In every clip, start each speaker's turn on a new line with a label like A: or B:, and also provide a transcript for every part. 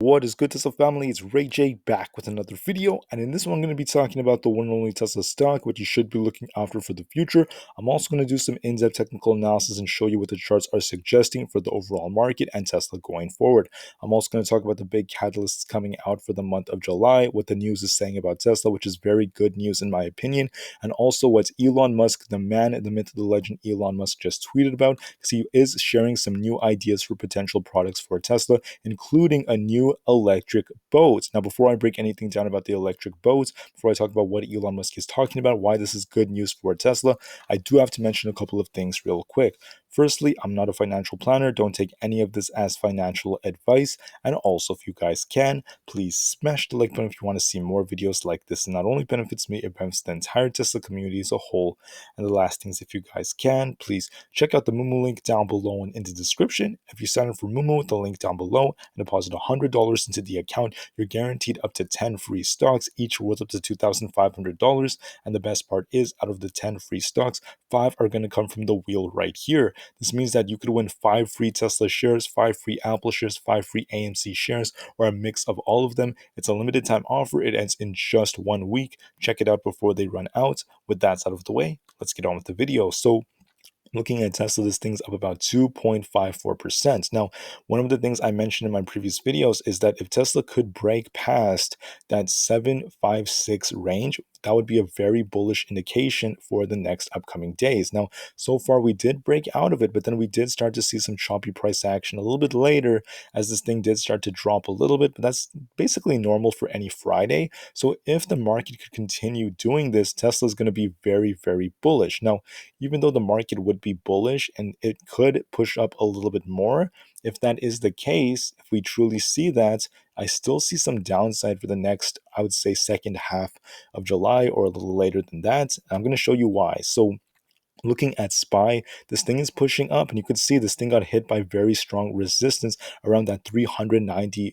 A: What is good, Tesla family? It's Ray J back with another video, and in this one I'm going to be talking about the one and only Tesla stock, what you should be looking after for the future. I'm also going to do some in-depth technical analysis and show you what the charts are suggesting for the overall market and Tesla going forward. I'm also going to talk about the big catalysts coming out for the month of July, what the news is saying about Tesla, which is very good news in my opinion, and also what Elon Musk, the man, the myth, the legend Elon Musk just tweeted about, because he is sharing some new ideas for potential products for Tesla, including a new electric boat. Now, before I break anything down about the electric boats, before I talk about what Elon Musk is talking about, why this is good news for Tesla, I do have to mention a couple of things real quick. Firstly, I'm not a financial planner. Don't take any of this as financial advice. And also, if you guys can, please smash the like button if you want to see more videos like this. It not only benefits me, it benefits the entire Tesla community as a whole. And the last thing is, if you guys can, please check out the Moomoo link down below and in the description. If you sign up for Moomoo with the link down below and deposit $100 into the account, you're guaranteed up to 10 free stocks, each worth up to $2,500. And the best part is, out of the 10 free stocks, 5 are going to come from the wheel right here. This means that you could win 5 free Tesla shares, 5 free Apple shares, 5 free AMC shares, or a mix of all of them. It's a limited time offer. It ends in just 1 week. Check it out before they run out. With that out of the way, let's get on with the video. So, looking at Tesla, this thing's up about 2.54%. Now, one of the things I mentioned in my previous videos is that if Tesla could break past that 756 range, that would be a very bullish indication for the next upcoming days. Now, so far we did break out of it, but then we did start to see some choppy price action a little bit later as this thing did start to drop a little bit, but that's basically normal for any Friday. So if the market could continue doing this, Tesla is going to be very, very bullish. Now, even though the market would be bullish and it could push up a little bit more, if that is the case, if we truly see that, I still see some downside for the next, I would say, second half of July or a little later than that. I'm going to show you why. So, looking at SPY, this thing is pushing up, and you could see this thing got hit by very strong resistance around that $390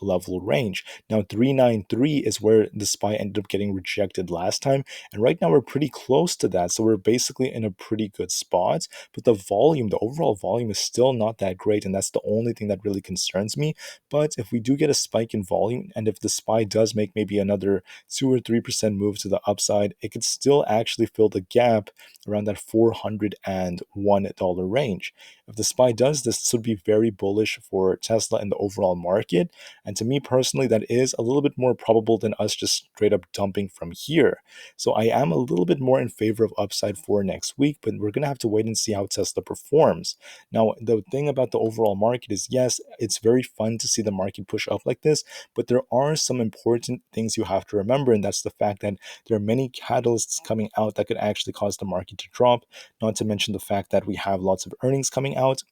A: level range. Now, 393 is where the SPY ended up getting rejected last time, and right now we're pretty close to that, so we're basically in a pretty good spot. But the volume, the overall volume, is still not that great, and that's the only thing that really concerns me. But if we do get a spike in volume, and if the SPY does make maybe another 2 or 3% move to the upside, it could still actually fill the gap around that $401 range. If the SPY does this, this would be very bullish for Tesla and the overall market. And to me personally, that is a little bit more probable than us just straight up dumping from here. So I am a little bit more in favor of upside for next week, but we're going to have to wait and see how Tesla performs. Now, the thing about the overall market is, yes, it's very fun to see the market push up like this, but there are some important things you have to remember, and that's the fact that there are many catalysts coming out that could actually cause the market to drop, not to mention the fact that we have lots of earnings coming out.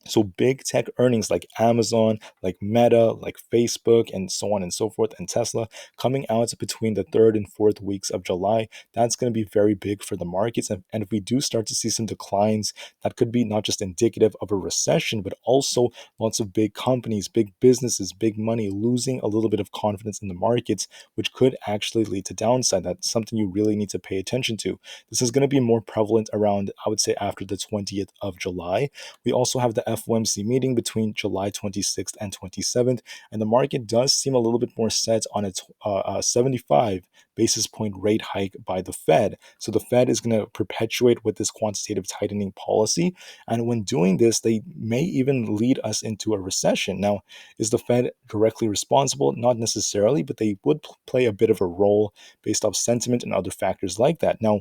A: So big tech earnings like Amazon, like Meta, like Facebook, and so on and so forth, and Tesla coming out between the third and fourth weeks of July, that's going to be very big for the markets. And if we do start to see some declines, that could be not just indicative of a recession, but also lots of big companies, big businesses, big money losing a little bit of confidence in the markets, which could actually lead to downside. That's something you really need to pay attention to. This is going to be more prevalent around, I would say, after the 20th of July. We also have the FOMC meeting between July 26th and 27th, and the market does seem a little bit more set on a 75 basis point rate hike by the Fed. So the Fed is going to perpetuate with this quantitative tightening policy, and when doing this, they may even lead us into a recession. Now, is the Fed directly responsible? Not necessarily, but they would play a bit of a role based off sentiment and other factors like that. Now,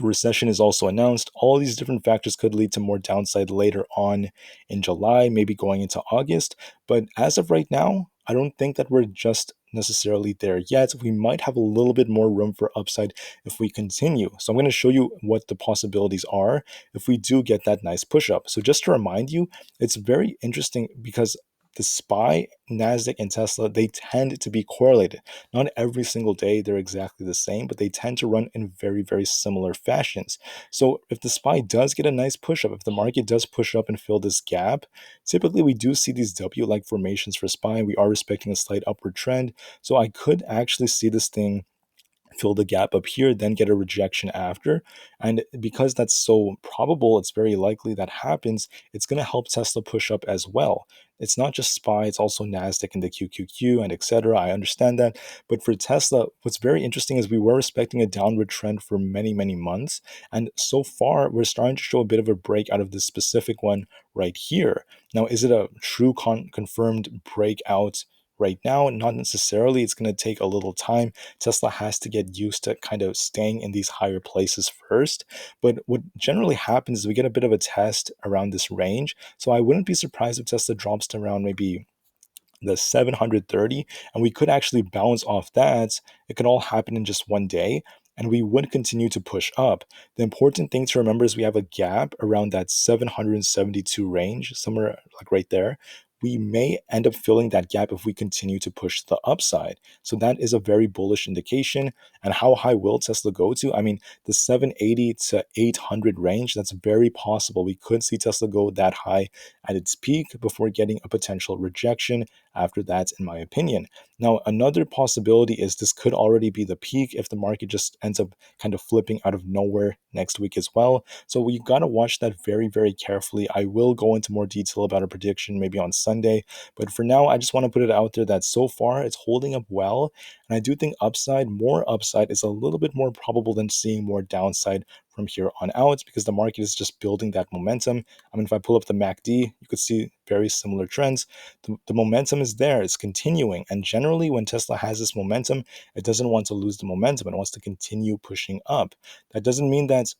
A: recession is also announced. All these different factors could lead to more downside later on in July, maybe going into August. But as of right now, I don't think that we're just necessarily there yet. We might have a little bit more room for upside if we continue. So I'm going to show you what the possibilities are if we do get that nice push up. So just to remind you, it's very interesting because the SPY, NASDAQ, and Tesla, they tend to be correlated. Not every single day they're exactly the same, but they tend to run in very, very similar fashions. So if the SPY does get a nice push up, if the market does push up and fill this gap, typically we do see these W-like formations for SPY. We are respecting a slight upward trend. So I could actually see this thing fill the gap up here, then get a rejection after. And because that's so probable, it's very likely that happens, it's going to help Tesla push up as well. It's not just SPY, it's also NASDAQ and the QQQ and etc. I understand that. But for Tesla, what's very interesting is we were expecting a downward trend for many, many months. And so far, we're starting to show a bit of a break out of this specific one right here. Now, is it a true confirmed breakout right now? Not necessarily. It's going to take a little time. Tesla has to get used to kind of staying in these higher places first. But what generally happens is we get a bit of a test around this range. So I wouldn't be surprised if Tesla drops to around maybe the 730, and we could actually bounce off that. It could all happen in just one day, and we would continue to push up. The important thing to remember is we have a gap around that 772 range, somewhere like right there. We may end up filling that gap if we continue to push to the upside. So that is a very bullish indication. And how high will Tesla go to? I mean, the 780 to 800 range, that's very possible. We could see Tesla go that high at its peak before getting a potential rejection after that, in my opinion. Now, another possibility is this could already be the peak if the market just ends up kind of flipping out of nowhere next week as well. So we've got to watch that very, very carefully. I will go into more detail about a prediction maybe on Sunday, but for now, I just want to put it out there that so far it's holding up well. And I do think more upside is a little bit more probable than seeing more downside from here on out because the market is just building that momentum. I mean, if I pull up the MACD, you could see very similar trends. The momentum is there, it's continuing. And generally, when Tesla has this momentum, it doesn't want to lose the momentum. It wants to continue pushing up. That doesn't mean that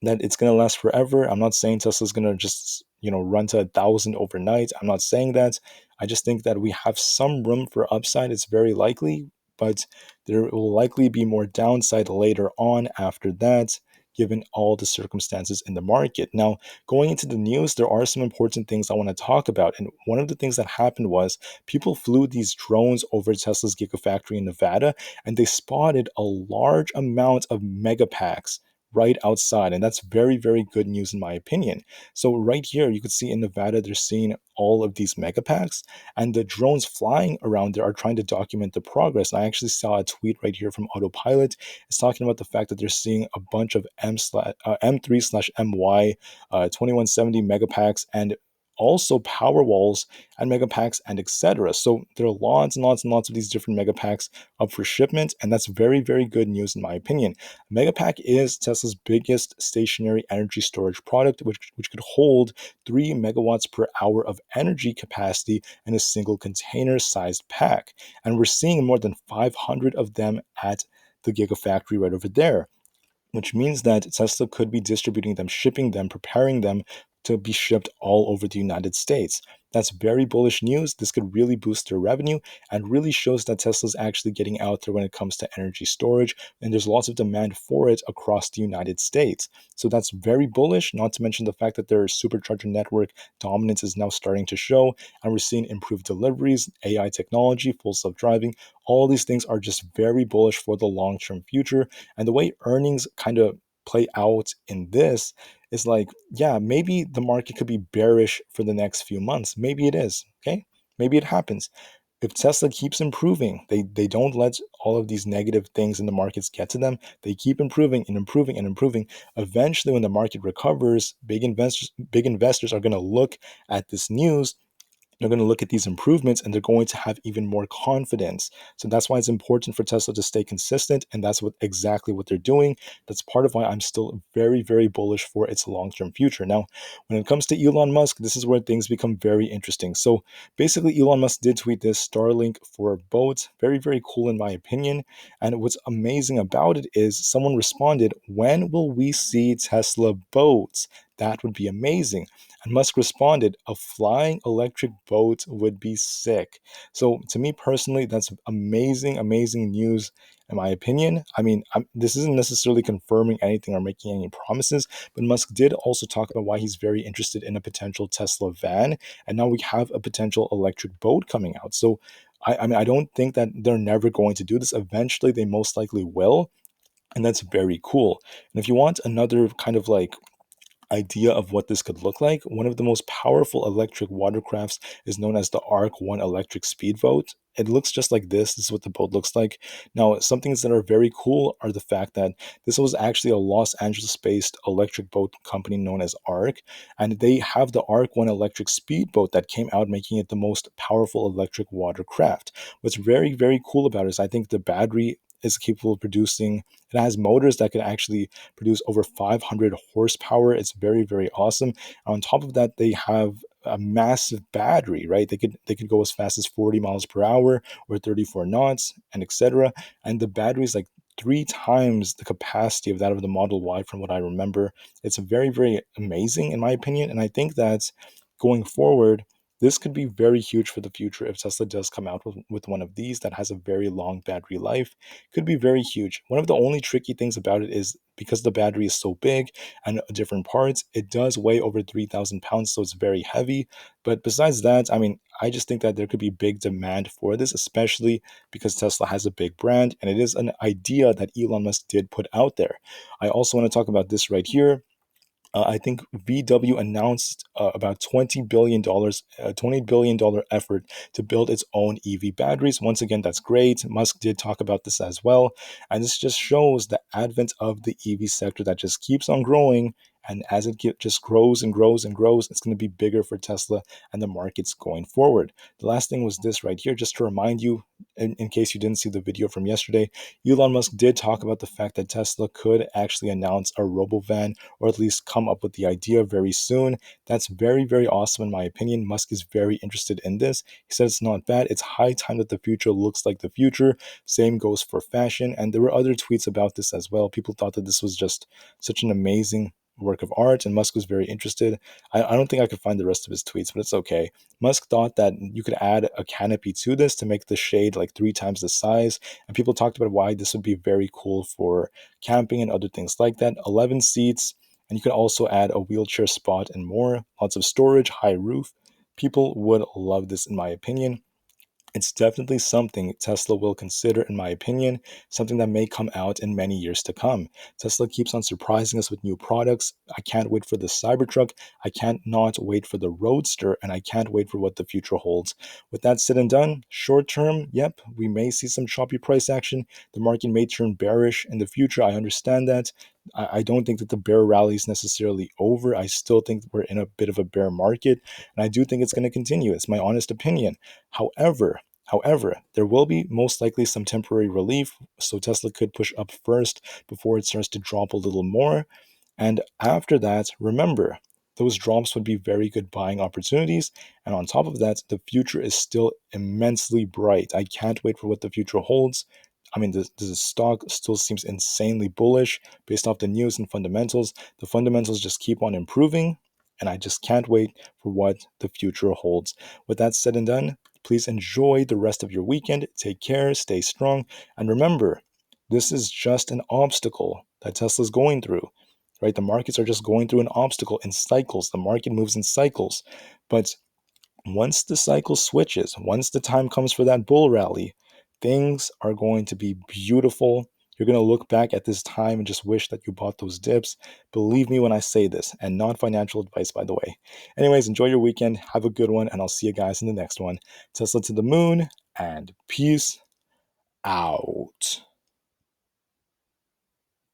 A: it's going to last forever. I'm not saying Tesla's going to just, run to 1,000 overnight. I'm not saying that. I just think that we have some room for upside. It's very likely, but there will likely be more downside later on after that, given all the circumstances in the market. Now, going into the news, there are some important things I want to talk about. And one of the things that happened was people flew these drones over Tesla's Gigafactory in Nevada, and they spotted a large amount of megapacks right outside. And that's very, very good news in my opinion. So right here, you could see in Nevada, they're seeing all of these mega packs, and the drones flying around there are trying to document the progress. And I actually saw a tweet right here from Autopilot. It's talking about the fact that they're seeing a bunch of M3/MY 2170 megapacks and also power walls and megapacks and etc. So there are lots and lots and lots of these different megapacks up for shipment, and that's very, very good news in my opinion. Megapack is Tesla's biggest stationary energy storage product, which could hold 3 megawatts per hour of energy capacity in a single container sized pack. And we're seeing more than 500 of them at the Gigafactory right over there, which means that Tesla could be distributing them, shipping them, preparing them to be shipped all over the United States. That's very bullish news. This could really boost their revenue and really shows that Tesla's actually getting out there when it comes to energy storage, and there's lots of demand for it across the United States. So that's very bullish, not to mention the fact that their supercharger network dominance is now starting to show, and we're seeing improved deliveries, AI technology, full self-driving. All these things are just very bullish for the long-term future. And the way earnings kind of play out in this is like, yeah, maybe the market could be bearish for the next few months. Maybe it is, okay? Maybe it happens. If Tesla keeps improving, they don't let all of these negative things in the markets get to them. They keep improving and improving and improving. Eventually, when the market recovers, big investors are going to look at this news, they're going to look at these improvements, and they're going to have even more confidence. So that's why it's important for Tesla to stay consistent, and that's exactly what they're doing. That's part of why I'm still very, very bullish for its long-term future. Now, when it comes to Elon Musk, this is where things become very interesting. So basically, Elon Musk did tweet this Starlink for boats. Very, very cool in my opinion. And what's amazing about it is someone responded, "When will we see Tesla boats? That would be amazing." And Musk responded, "A flying electric boat would be sick." So to me personally, that's amazing, amazing news in my opinion. I mean, this isn't necessarily confirming anything or making any promises, but Musk did also talk about why he's very interested in a potential Tesla van. And now we have a potential electric boat coming out. So I mean, I don't think that they're never going to do this. Eventually, they most likely will. And that's very cool. And if you want another kind of like idea of what this could look like, one of the most powerful electric watercrafts is known as the Arc 1 electric speedboat. it looks just like this. This is what the boat looks like. Now, some things that are very cool are the fact that this was actually a Los Angeles-based electric boat company known as ARC, and they have the ARC 1 electric speedboat that came out, making it the most powerful electric watercraft. What's very, very cool about it is I think the battery is capable of producing, it has motors that can actually produce over 500 horsepower. It's very, very awesome. On top of that, they have a massive battery, right? They could go as fast as 40 miles per hour or 34 knots and etc. And the battery is like three times the capacity of that of the Model Y from what I remember. It's very, very amazing in my opinion. And I think that going forward, this could be very huge for the future if Tesla does come out with one of these that has a very long battery life. Could be very huge. One of the only tricky things about it is because the battery is so big and different parts, it does weigh over 3,000 pounds, so it's very heavy. But besides that, I mean, I just think that there could be big demand for this, especially because Tesla has a big brand and it is an idea that Elon Musk did put out there. I also want to talk about this right here. I think VW announced about $20 billion, $20 billion effort to build its own EV batteries. Once again, that's great. Musk did talk about this as well. And this just shows the advent of the EV sector that just keeps on growing. And as it just grows and grows and grows, it's going to be bigger for Tesla and the markets going forward. The last thing was this right here, just to remind you, in case you didn't see the video from yesterday, Elon Musk did talk about the fact that Tesla could actually announce a robo-van or at least come up with the idea very soon. That's very, very awesome in my opinion. Musk is very interested in this. He said it's not bad. It's high time that the future looks like the future. Same goes for fashion. And there were other tweets about this as well. People thought that this was just such an amazing work of art, and Musk was very interested. I don't think I could find the rest of his tweets, but it's okay. Musk thought that you could add a canopy to this to make the shade like three times the size, and people talked about why this would be very cool for camping and other things like that. 11 seats, and you could also add a wheelchair spot and more. Lots of storage, high roof. People would love this, in my opinion. It's definitely something Tesla will consider, in my opinion, something that may come out in many years to come. Tesla keeps on surprising us with new products. I can't wait for the Cybertruck. I can't not wait for the Roadster, and I can't wait for what the future holds. With that said and done, short term, yep, we may see some choppy price action. The market may turn bearish in the future. I understand that. I don't think that the bear rally is necessarily over. I still think we're in a bit of a bear market, and I do think it's going to continue. It's my honest opinion. However, there will be most likely some temporary relief, so Tesla could push up first before it starts to drop a little more. And after that, remember, those drops would be very good buying opportunities. And on top of that, the future is still immensely bright. I can't wait for what the future holds. I mean, the stock still seems insanely bullish based off the news and fundamentals. The fundamentals just keep on improving, and I just can't wait for what the future holds. With that said and done, please enjoy the rest of your weekend. Take care, stay strong, and remember, this is just an obstacle that Tesla's going through, right? The markets are just going through an obstacle in cycles. The market moves in cycles. But once the cycle switches, once the time comes for that bull rally, things are going to be beautiful. You're going to look back at this time and just wish that you bought those dips. Believe me when I say this, and not financial advice, by the way. Anyways, enjoy your weekend. Have a good one, and I'll see you guys in the next one. Tesla to the moon, and peace out.